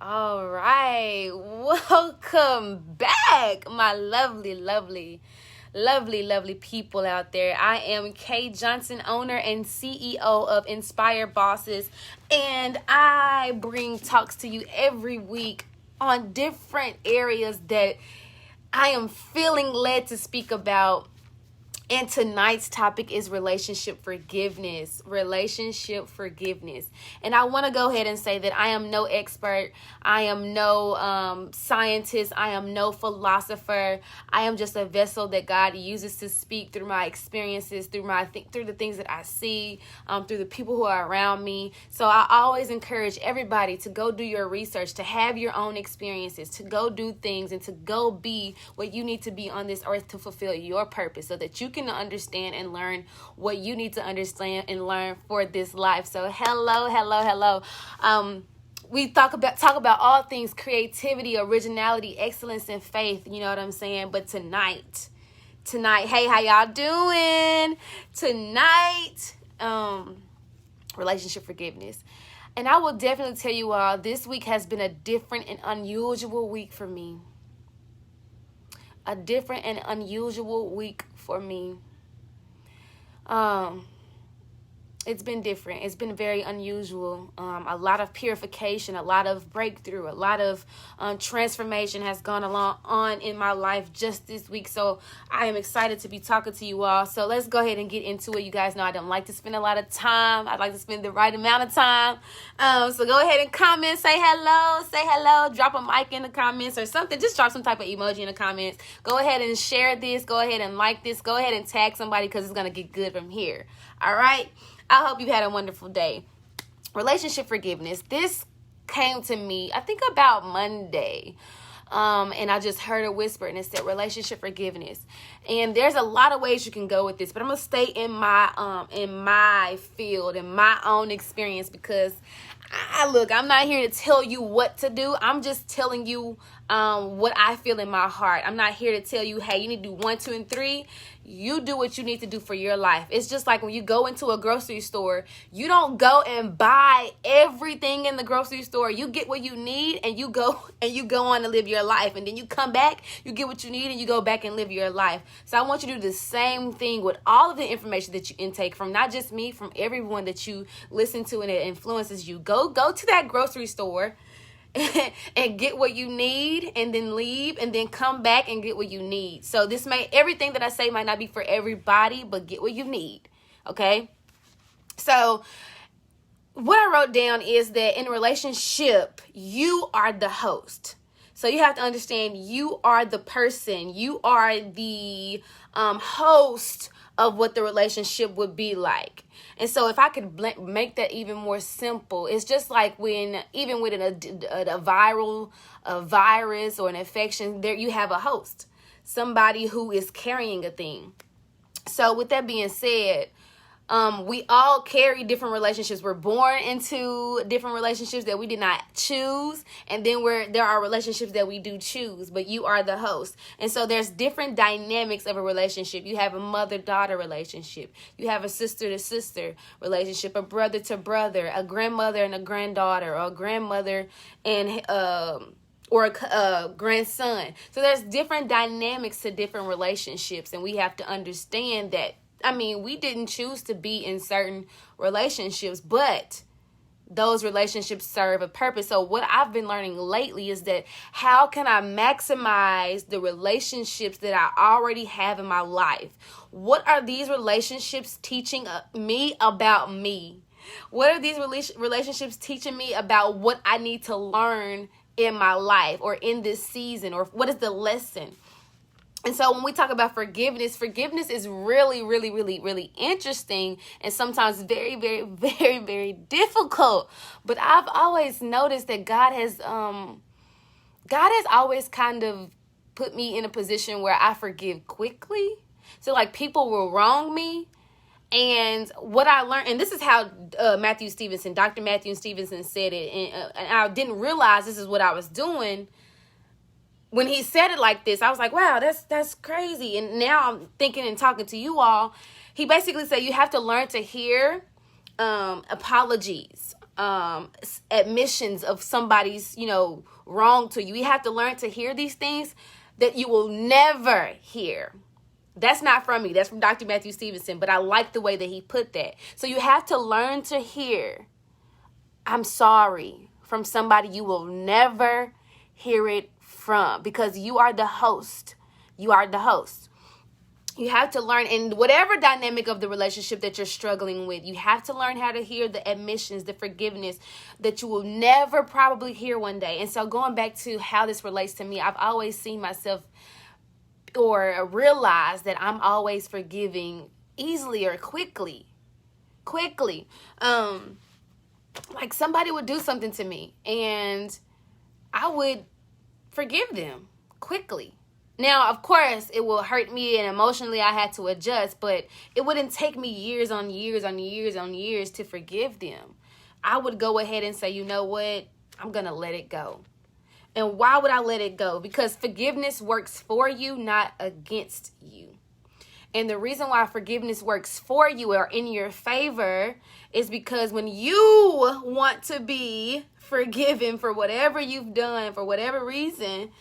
All right. Welcome back, my lovely people out there. I am Kay Johnson, owner and CEO of Inspire Bosses, and I bring talks to you every week on different areas that I am feeling led to speak about. And tonight's topic is relationship forgiveness. Relationship forgiveness. And I want to go ahead and say that I am no expert. I am no scientist. I am no philosopher. I am just a vessel that God uses to speak through my experiences, through the things that I see, through the people who are around me. So I always encourage everybody to go do your research, to have your own experiences, to go do things, and to go be what you need to be on this earth to fulfill your purpose, so that you can understand and learn what you need to understand and learn for this life. So hello. We talk about all things creativity, originality, excellence, and faith. You know what I'm saying? But tonight, hey, how y'all doing? Tonight, relationship forgiveness. And I will definitely tell you all, this week has been a different and unusual week for me. A different and unusual week for me. It's been different. It's been very unusual. A lot of purification, a lot of breakthrough, a lot of transformation has gone on in my life just this week. So I am excited to be talking to you all. So let's go ahead and get into it. You guys know I don't like to spend a lot of time. I like to spend the right amount of time. So go ahead and comment, say hello, drop a mic in the comments or something. Just drop some type of emoji in the comments. Go ahead and share this. Go ahead and like this. Go ahead and tag somebody, because it's going to get good from here. All right. I hope you had a wonderful day. Relationship forgiveness. This came to me, I think, about Monday. And I just heard a whisper, and it said relationship forgiveness. And there's a lot of ways you can go with this, but I'm gonna stay in my field, in my own experience, because I'm not here to tell you what to do. I'm just telling you what I feel in my heart. I'm not here to tell you, hey, you need to do 1, 2, and 3. You do what you need to do for your life. It's just like when you go into a grocery store, you don't go and buy everything in the grocery store. You get what you need, and you go on to live your life. And then you come back, you get what you need, and you go back and live your life. So I want you to do the same thing with all of the information that you intake from not just me, from everyone that you listen to and it influences you. Go to that grocery store and get what you need, and then leave, and then come back and get what you need. So everything that I say might not be for everybody, but get what you need. Okay? So what I wrote down is that in a relationship, you are the host. So you have to understand, you are the person. You are the host of what the relationship would be like. And so if I could make that even more simple, it's just like even with a virus or an infection, there you have a host, somebody who is carrying a thing. So with that being said, we all carry different relationships. We're born into different relationships that we did not choose. And then there are relationships that we do choose, but you are the host. And so there's different dynamics of a relationship. You have a mother-daughter relationship. You have a sister-to-sister relationship, a brother-to-brother, a grandmother and a granddaughter, or a grandmother and or a grandson. So there's different dynamics to different relationships. And we have to understand that, we didn't choose to be in certain relationships, but those relationships serve a purpose. So what I've been learning lately is that how can I maximize the relationships that I already have in my life? What are these relationships teaching me about me? What are these relationships teaching me about what I need to learn in my life or in this season, or what is the lesson? And so when we talk about forgiveness is really, really, really, really interesting, and sometimes very, very, very, very difficult. But I've always noticed that God has always kind of put me in a position where I forgive quickly. So like people will wrong me. And what I learned, and this is how Dr. Matthew Stevenson said it, and I didn't realize this is what I was doing. When he said it like this, I was like, wow, that's crazy. And now I'm thinking and talking to you all. He basically said you have to learn to hear apologies. admissions of somebody's, wrong to you. You have to learn to hear these things that you will never hear. That's not from me. That's from Dr. Matthew Stevenson, but I like the way that he put that. So you have to learn to hear, I'm sorry, from somebody you will never hear it from, because you are the host. You are the host. You have to learn, in whatever dynamic of the relationship that you're struggling with, you have to learn how to hear the admissions, the forgiveness that you will never probably hear one day. And so going back to how this relates to me, I've always seen myself or realized that I'm always forgiving easily or quickly. Like somebody would do something to me and I would forgive them quickly. Now, of course, it will hurt me and emotionally I had to adjust, but it wouldn't take me years on years to forgive them. I would go ahead and say, you know what? I'm going to let it go. And why would I let it go? Because forgiveness works for you, not against you. And the reason why forgiveness works for you or in your favor is because when you want to be forgiven for whatever you've done, for whatever reason,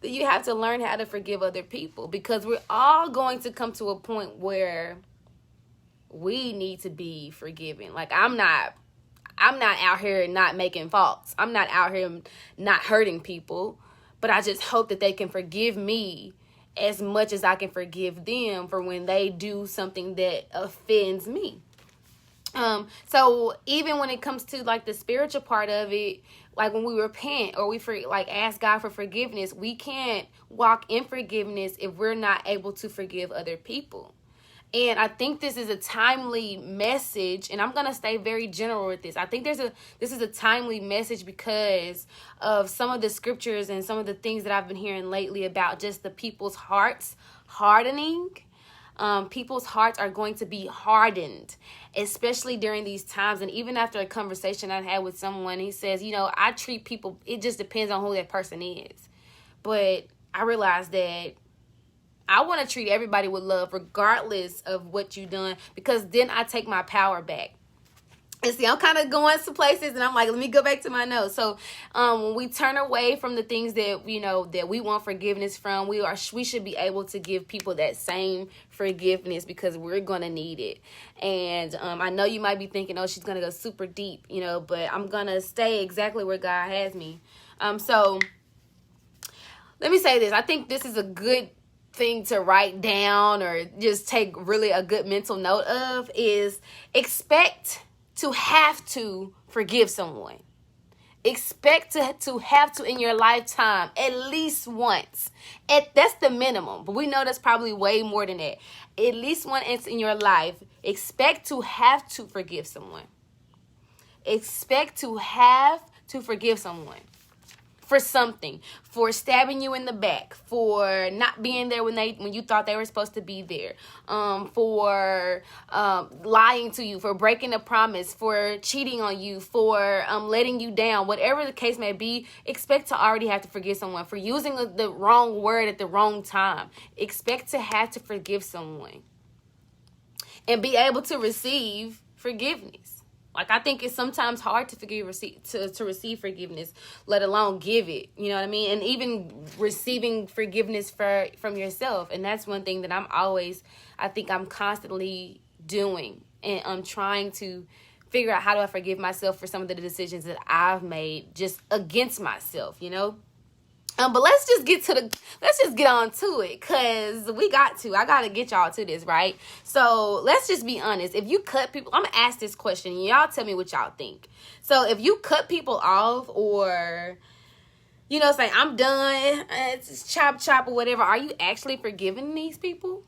that you have to learn how to forgive other people, because we're all going to come to a point where we need to be forgiven. Like I'm not out here not making faults. I'm not out here not hurting people, but I just hope that they can forgive me as much as I can forgive them for when they do something that offends me. So even when it comes to like the spiritual part of it, like when we repent or we ask God for forgiveness, we can't walk in forgiveness if we're not able to forgive other people. And I think this is a timely message, and I'm going to stay very general with this. I think this is a timely message because of some of the scriptures and some of the things that I've been hearing lately about just the people's hearts hardening. People's hearts are going to be hardened, especially during these times. And even after a conversation I had with someone, he says, I treat people, it just depends on who that person is. But I realized that I want to treat everybody with love regardless of what you've done, because then I take my power back. And see, I'm kind of going some places and I'm like, let me go back to my notes. So when we turn away from the things that, that we want forgiveness from, we should be able to give people that same forgiveness because we're going to need it. And I know you might be thinking, oh, she's going to go super deep, but I'm going to stay exactly where God has me. So let me say this. I think this is a good thing to write down or just take really a good mental note of, is expect to have to forgive someone. Expect to have to in your lifetime at least once. That's the minimum, but we know that's probably way more than that. At least once in your life, expect to have to forgive someone. Expect to have to forgive someone for something, for stabbing you in the back, for not being there when you thought they were supposed to be there, for lying to you, for breaking a promise, for cheating on you, for letting you down, whatever the case may be. Expect to already have to forgive someone, for using the wrong word at the wrong time. Expect to have to forgive someone and be able to receive forgiveness. Like, I think it's sometimes hard to receive forgiveness, let alone give it. You know what I mean? And even receiving forgiveness from yourself. And that's one thing that I'm constantly doing. And I'm trying to figure out, how do I forgive myself for some of the decisions that I've made just against myself, But let's just get on to it, because I got to get y'all to this, right? So let's just be honest. If you cut people, I'm going to ask this question and y'all tell me what y'all think. So if you cut people off or, say, I'm done, it's chop or whatever, are you actually forgiving these people?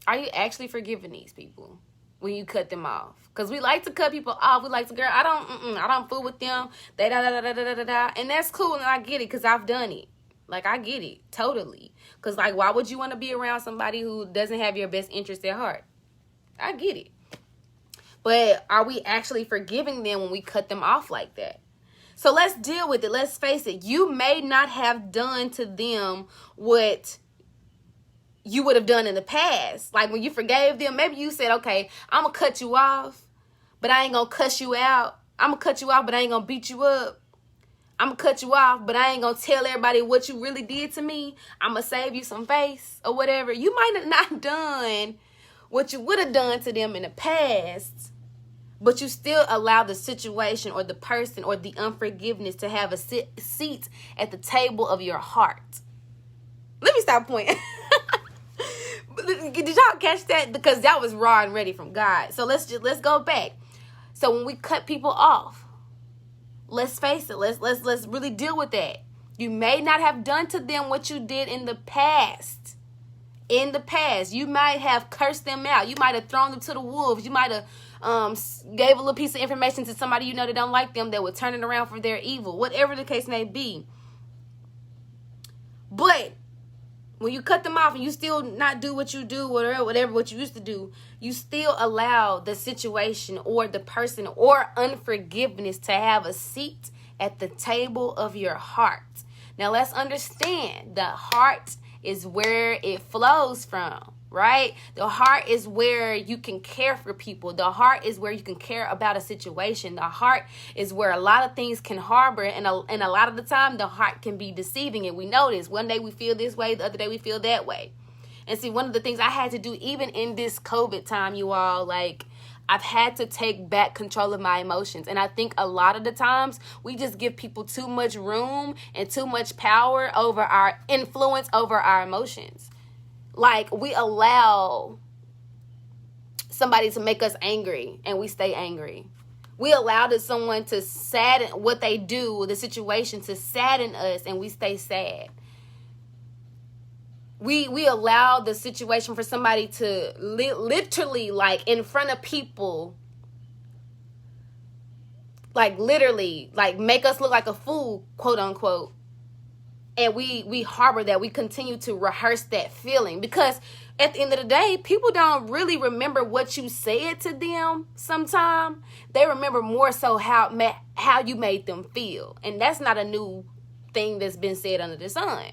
Are you actually forgiving these people when you cut them off? Because we like to cut people off. We like to, girl, I don't fool with them. They da. And that's cool, and I get it because I've done it. Like, I get it totally. Because, like, why would you want to be around somebody who doesn't have your best interest at heart? I get it. But are we actually forgiving them when we cut them off like that? So let's deal with it. Let's face it. You may not have done to them what you would have done in the past. Like when you forgave them, maybe you said, okay, I'm going to cut you off, but I ain't going to cuss you out. I'm going to cut you off, but I ain't going to beat you up. I'm going to cut you off, but I ain't going to tell everybody what you really did to me. I'm going to save you some face or whatever. You might have not done what you would have done to them in the past, but you still allow the situation or the person or the unforgiveness to have a seat at the table of your heart. Let me stop pointing. Did y'all catch that? Because that was raw and ready from God. So let's go back. So when we cut people off, let's face it. Let's really deal with that. You may not have done to them what you did in the past. In the past, you might have cursed them out. You might have thrown them to the wolves. You might have gave a little piece of information to somebody you know that don't like them that would turn it around for their evil. Whatever the case may be. But when you cut them off and you still not do what you do, whatever what you used to do, you still allow the situation or the person or unforgiveness to have a seat at the table of your heart. Now let's understand, the heart is where it flows from, right? The heart is where you can care for people. The heart is where you can care about a situation. The heart is where a lot of things can harbor, and a lot of the time the heart can be deceiving, and we know this. One day we feel this way, the other day we feel that way. And see, one of the things I had to do even in this COVID time, you all, like, I've had to take back control of my emotions. And I think a lot of the times we just give people too much room and too much power over our influence over our emotions. Like, we allow somebody to make us angry and we stay angry. We allow someone to sadden what they do, the situation to sadden us, and we stay sad. We allow the situation for somebody to literally, like, in front of people, like, literally, like, make us look like a fool, quote unquote. And we harbor that. We continue to rehearse that feeling, because at the end of the day, people don't really remember what you said to them sometimes. They remember more so how you made them feel. And that's not a new thing that's been said under the sun.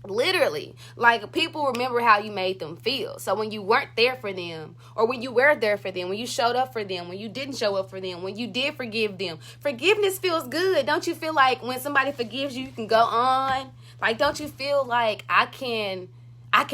Literally, like, people remember how you made them feel. So when you weren't there for them, or when you were there for them, when you showed up for them, when you didn't show up for them, when you did forgive them, forgiveness feels good. Don't you feel like when somebody forgives you, you can go on? Like, don't you feel like I can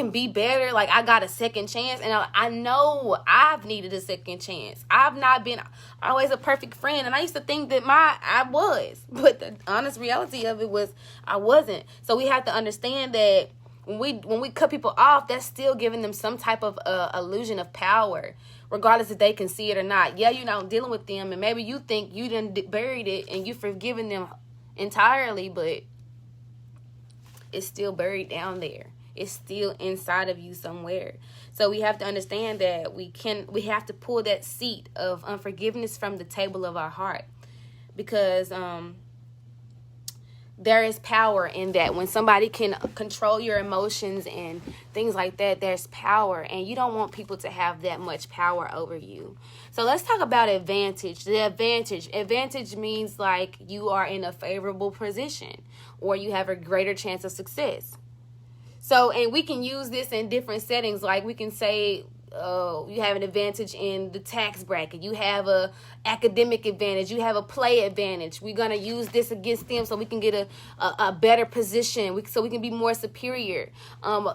be better? Like, I got a second chance. And I know I've needed a second chance. I've not been always a perfect friend. And I used to think that I was. But the honest reality of it was I wasn't. So we have to understand that when we cut people off, that's still giving them some type of illusion of power, regardless if they can see it or not. Yeah, you're not dealing with them. And maybe you think you done buried it and you've forgiven them entirely. But it's still buried down there. It's still inside of you somewhere. So we have to understand that we have to pull that seat of unforgiveness from the table of our heart, because there is power in that. When somebody can control your emotions and things like that, there's power, and you don't want people to have that much power over you. So let's talk about advantage. The advantage means, like, you are in a favorable position, or you have a greater chance of success. So, and we can use this in different settings. Like, we can say you have an advantage in the tax bracket. You have a academic advantage. You have a play advantage. We're going to use this against them so we can get a better position, so we can be more superior.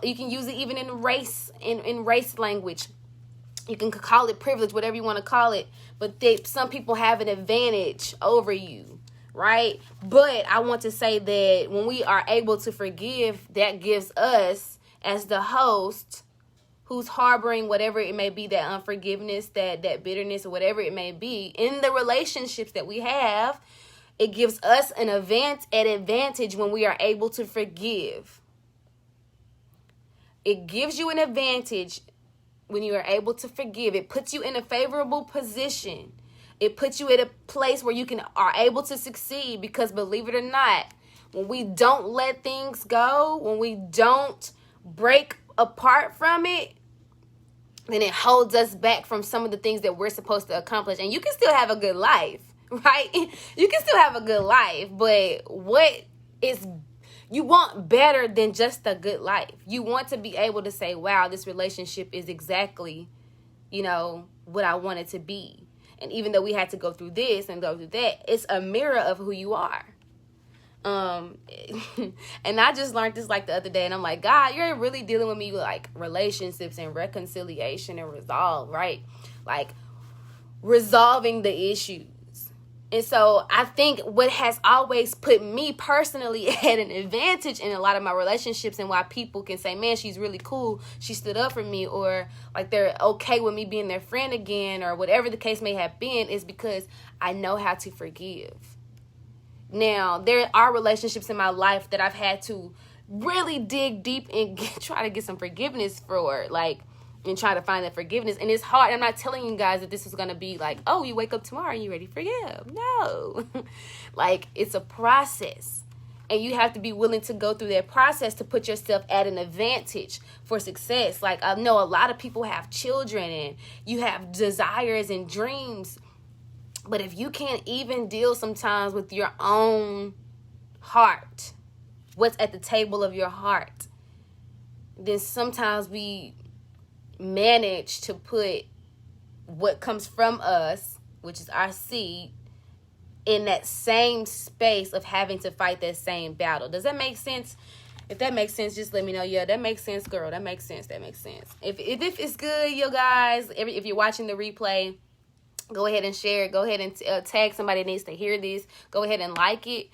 You can use it even in race, in race language. You can call it privilege, whatever you want to call it. But some people have an advantage over you. Right? But I want to say that when we are able to forgive, that gives us, as the host who's harboring whatever it may be, that unforgiveness, that bitterness, or whatever it may be in the relationships that we have, it gives us an advantage when we are able to forgive. It gives you an advantage when you are able to forgive. It puts you in a favorable position. It puts you at a place where you are able to succeed, because, believe it or not, when we don't let things go, when we don't break apart from it, then it holds us back from some of the things that we're supposed to accomplish. And you can still have a good life, right? You can still have a good life, but you want better than just a good life. You want to be able to say, wow, this relationship is exactly, what I want it to be. And even though we had to go through this and go through that, it's a mirror of who you are. And I just learned this like the other day, and I'm like, God, you're really dealing with me with like relationships and reconciliation and resolve, right? Like resolving the issues. And so I think what has always put me personally at an advantage in a lot of my relationships, and why people can say, man, she's really cool, she stood up for me, or like they're okay with me being their friend again, or whatever the case may have been, is because I know how to forgive. Now, there are relationships in my life that I've had to really dig deep and try to get some forgiveness for, like, and try to find that forgiveness. And it's hard. I'm not telling you guys that this is going to be like, oh, you wake up tomorrow and you're ready to forgive. No. Like, it's a process. And you have to be willing to go through that process to put yourself at an advantage for success. Like, I know a lot of people have children and you have desires and dreams. But if you can't even deal sometimes with your own heart, what's at the table of your heart, then sometimes we manage to put what comes from us, which is our seed, in that same space of having to fight that same battle. Does that make sense? If that makes sense, just let me know. Yeah, that makes sense, girl. That makes sense. That makes sense. If it's good, you guys, if you're watching the replay, go ahead and share it. Go ahead and tag somebody that needs to hear this. Go ahead and like it,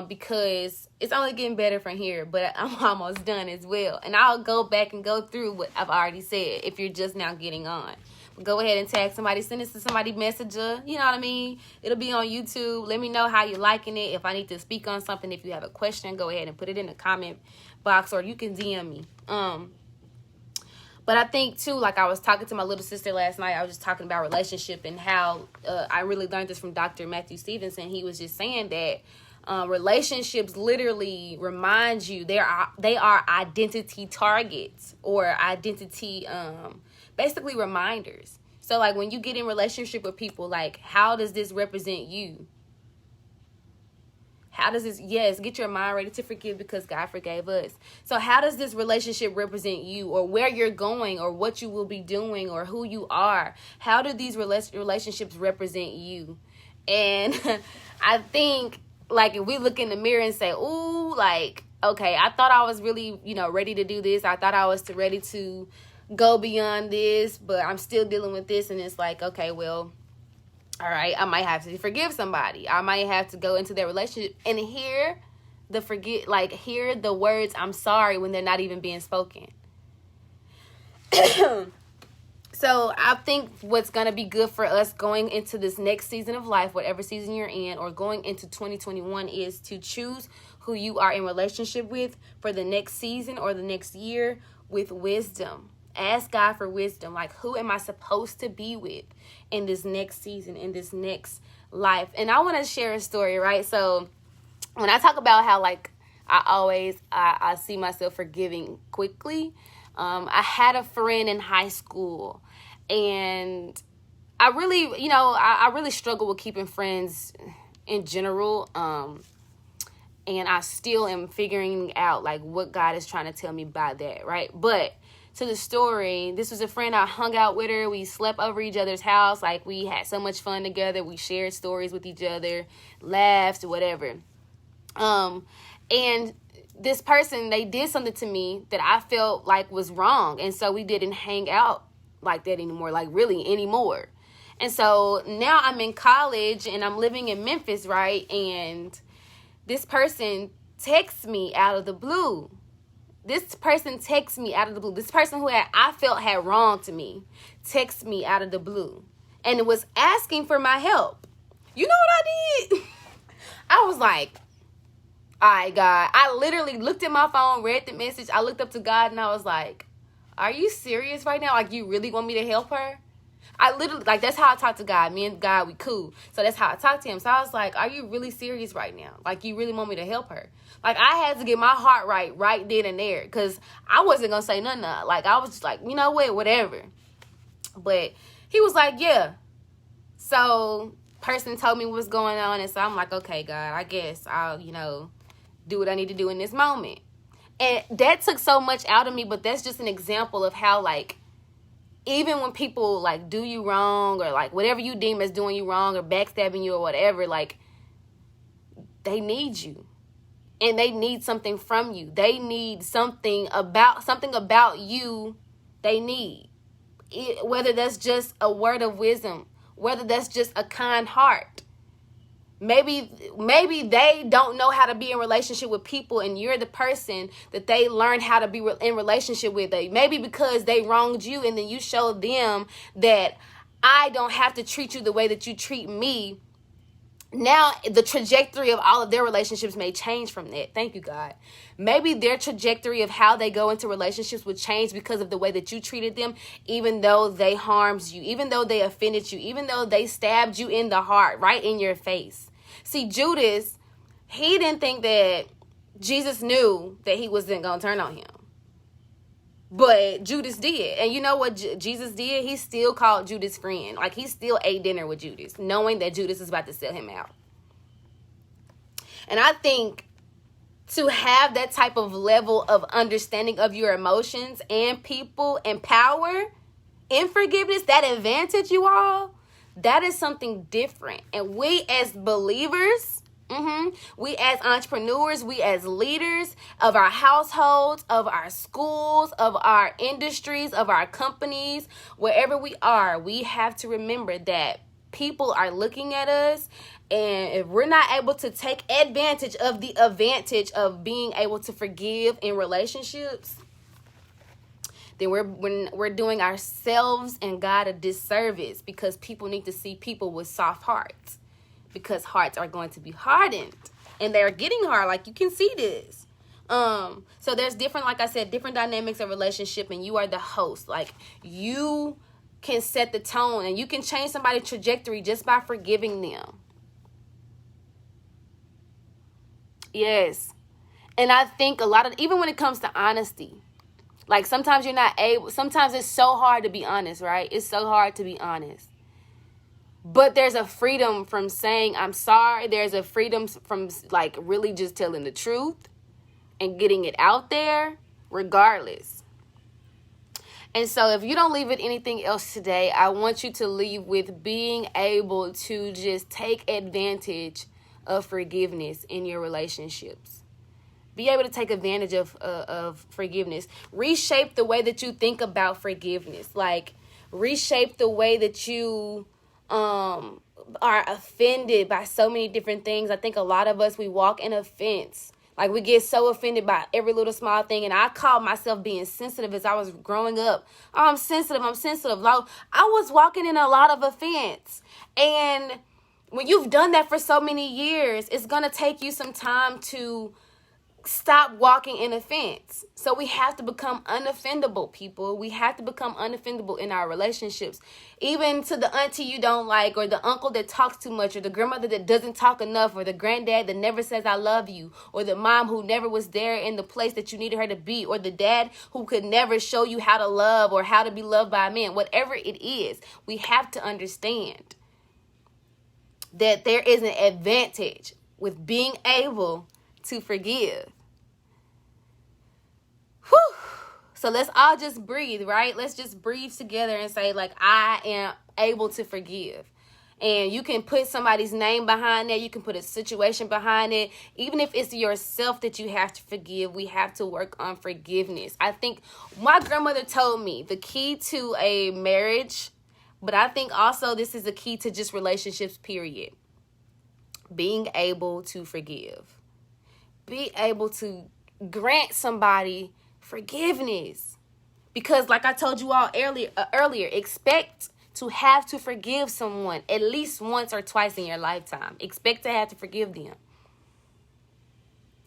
because it's only getting better from here. But I'm almost done as well. And I'll go back and go through what I've already said if you're just now getting on. But go ahead and tag somebody. Send it to somebody, messenger. You know what I mean? It'll be on YouTube. Let me know how you're liking it. If I need to speak on something, if you have a question, go ahead and put it in the comment box, or you can DM me. But I think, too, like I was talking to my little sister last night. I was just talking about relationship and how I really learned this from Dr. Matthew Stevenson. He was just saying that relationships literally remind you, they are identity targets, or identity, basically reminders. So, like, when you get in relationship with people, like, how does this represent you? How does this, yes, get your mind ready to forgive because God forgave us. So how does this relationship represent you, or where you're going, or what you will be doing, or who you are? How do these relationships represent you? And I think, like, if we look in the mirror and say, ooh, like, okay, I thought I was really, ready to do this. I thought I was ready to go beyond this, but I'm still dealing with this. And it's like, okay, well, all right, I might have to forgive somebody. I might have to go into their relationship and hear the words I'm sorry when they're not even being spoken. So I think what's going to be good for us going into this next season of life, whatever season you're in, or going into 2021, is to choose who you are in relationship with for the next season or the next year with wisdom. Ask God for wisdom. Like, who am I supposed to be with in this next season, in this next life? And I want to share a story, right? So when I talk about how, like, I see myself forgiving quickly, I had a friend in high school, and I really, I really struggle with keeping friends in general. And I still am figuring out, like, what God is trying to tell me by that, right? But to the story, this was a friend. I hung out with her. We slept over each other's house. Like, we had so much fun together. We shared stories with each other, laughs, whatever. And this person, they did something to me that I felt like was wrong. And so we didn't hang out like that anymore, like really anymore. And so now I'm in college and I'm living in Memphis, right? And this person texts me out of the blue. This person texts me out of the blue. This person who I felt had wronged me texts me out of the blue. And it was asking for my help. You know what I did? I was like, all right, God. I literally looked at my phone, read the message. I looked up to God and I was like, are you serious right now? Like, you really want me to help her? I literally, like, that's how I talk to God. Me and God, we cool. So that's how I talk to him. So I was like, are you really serious right now? Like, you really want me to help her? Like, I had to get my heart right then and there, because I wasn't going to say nothing. Like, I was just like, you know what, whatever. But he was like, yeah. So person told me what's going on. And so I'm like, okay, God, I guess I'll, do what I need to do in this moment. And that took so much out of me. But that's just an example of how, like, even when people like do you wrong, or like whatever you deem as doing you wrong or backstabbing you or whatever, like they need you. And they need something from you. They need something about you they need. Whether that's just a word of wisdom, whether that's just a kind heart. Maybe they don't know how to be in relationship with people, and you're the person that they learn how to be in relationship with. Maybe because they wronged you, and then you show them that I don't have to treat you the way that you treat me. Now the trajectory of all of their relationships may change from that. Thank you, God. Maybe their trajectory of how they go into relationships would change because of the way that you treated them, even though they harmed you, even though they offended you, even though they stabbed you in the heart, right in your face. See, Judas, he didn't think that Jesus knew that he wasn't going to turn on him. But Judas did. And you know what Jesus did? He still called Judas friend. Like, he still ate dinner with Judas, knowing that Judas is about to sell him out. And I think to have that type of level of understanding of your emotions and people and power and forgiveness, that advantage, you all, that is something different. And we as believers, we as entrepreneurs, we as leaders of our households, of our schools, of our industries, of our companies, wherever we are, we have to remember that people are looking at us. And if we're not able to take advantage of the advantage of being able to forgive in relationships, then we're doing ourselves and God a disservice, because people need to see people with soft hearts, because hearts are going to be hardened, and they're getting hard. Like, you can see this. So there's different, like I said, different dynamics of relationship, and you are the host. Like, you can set the tone, and you can change somebody's trajectory just by forgiving them. Yes. And I think even when it comes to honesty, like sometimes sometimes it's so hard to be honest, right? It's so hard to be honest. But there's a freedom from saying I'm sorry. There's a freedom from like really just telling the truth and getting it out there regardless. And so if you don't leave with anything else today, I want you to leave with being able to just take advantage of forgiveness in your relationships. Be able to take advantage of forgiveness. Reshape the way that you think about forgiveness. Like, reshape the way that you are offended by so many different things. I think a lot of us, we walk in offense. Like, we get so offended by every little small thing. And I called myself being sensitive as I was growing up. Oh, I'm sensitive. Like, I was walking in a lot of offense. And when you've done that for so many years, it's going to take you some time to stop walking in offense. So we have to become unoffendable, people. We have to become unoffendable in our relationships. Even to the auntie you don't like, or the uncle that talks too much, or the grandmother that doesn't talk enough, or the granddad that never says I love you, or the mom who never was there in the place that you needed her to be, or the dad who could never show you how to love or how to be loved by a man. Whatever it is, we have to understand that there is an advantage with being able to forgive. Whew. So let's all just breathe, right? Let's just breathe together and say, like, I am able to forgive. And you can put somebody's name behind that. You can put a situation behind it. Even if it's yourself that you have to forgive, we have to work on forgiveness. I think my grandmother told me the key to a marriage, but I think also this is the key to just relationships, period. Being able to forgive. Be able to grant somebody forgiveness. Because like I told you all earlier, expect to have to forgive someone at least once or twice in your lifetime. Expect to have to forgive them.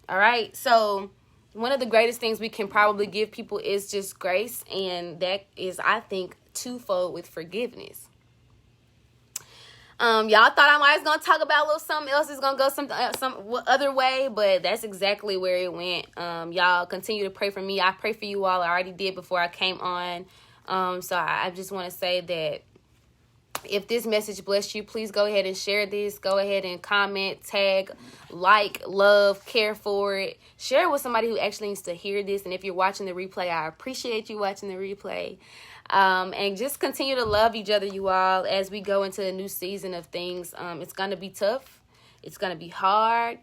All right. So one of the greatest things we can probably give people is just grace. And that is, I think, twofold with forgiveness. Y'all thought I was going to talk about a little something else. It's going to go some other way, but that's exactly where it went. Y'all continue to pray for me. I pray for you all. I already did before I came on. So I just want to say that if this message blessed you, please go ahead and share this. Go ahead and comment, tag, like, love, care for it. Share it with somebody who actually needs to hear this. And if you're watching the replay, I appreciate you watching the replay. And just continue to love each other, you all, as we go into a new season of things. It's going to be tough. It's going to be hard.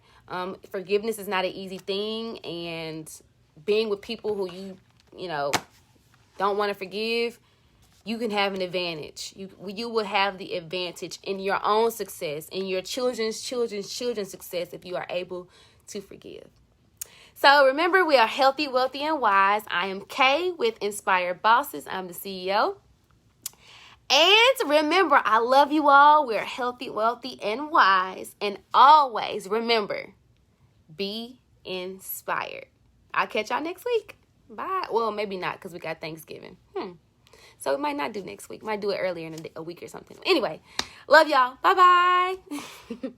Forgiveness is not an easy thing. And being with people who you know, don't want to forgive, you can have an advantage. You will have the advantage in your own success, in your children's success, if you are able to forgive. So remember, we are healthy, wealthy, and wise. I am Kay with Inspired Bosses. I'm the CEO. And remember, I love you all. We're healthy, wealthy, and wise. And always remember, be inspired. I'll catch y'all next week. Bye. Well, maybe not, because we got Thanksgiving. So we might not do next week. Might do it earlier in a week or something. Anyway, love y'all. Bye-bye.